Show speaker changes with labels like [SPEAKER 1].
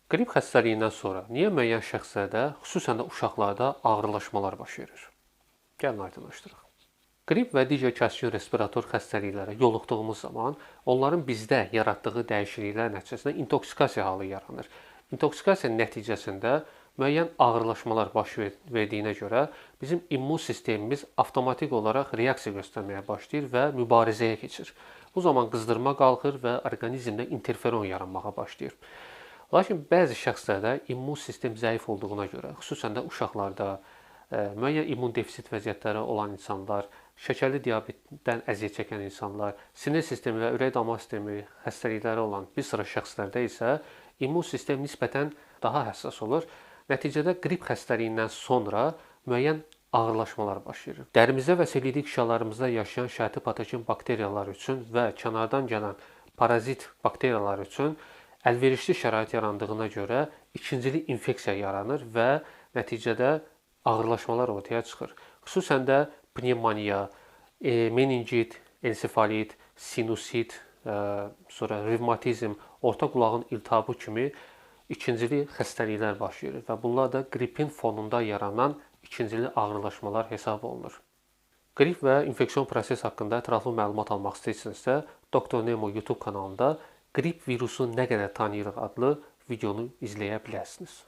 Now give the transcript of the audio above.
[SPEAKER 1] Qrip xəstəliyindən sonra niyə müəyyən şəxslərdə, xüsusən də uşaqlarda ağırlaşmalar baş verir? Gəlin aydınlaşdıraq. Qrip və digər kəskin respirator xəstəliklərə yoluxduğumuz zaman onların bizdə yaratdığı dəyişikliklər nəticəsində intoksikasiya halı yaranır. İntoksikasiya nəticəsində müəyyən ağırlaşmalar baş verdiyinə görə bizim immun sistemimiz avtomatik olaraq reaksiya göstərməyə başlayır və mübarizəyə keçir. Bu zaman qızdırma qalxır və orqanizmdə interferon yaranmağa başlayır. Lakin bəzi şəxslərdə immun sistem zəif olduğuna görə, xüsusən də uşaqlarda, müəyyən immun defitsit vəziyyətləri olan insanlar, şəkərli diabetdən əziyyət çəkən insanlar, sinir sistemi və ürək-damar sistemi xəstəlikləri olan bir sıra şəxslərdə isə immun sistem nisbətən daha həssas olur. Nəticədə qrip xəstəliyindən sonra müəyyən ağırlaşmalar baş verir. Dərimizdə və selülit qişalarımızda yaşayan şərti patogen bakteriyalar üçün və kənardan gələn parazit bakteriyalar üçün əlverişli şərait yarandığına görə ikincili infeksiya yaranır və nəticədə ağırlaşmalar ortaya çıxır. Xüsusən də pnevmoniya, meningit, ensefalit, sinusit, sonra revmatizm, orta qulağın iltihabı kimi ikincili xəstəliklər baş verir və bunlar da qripin fonunda yaranan ikincili ağırlaşmalar hesab olunur. Qrip və infeksion proses haqqında ətraflı məlumat almaq istəyirsinizsə, Dr. Nemo YouTube kanalında qrip virusu nə qədər tanıyırıq adlı videonu izləyə bilərsiniz.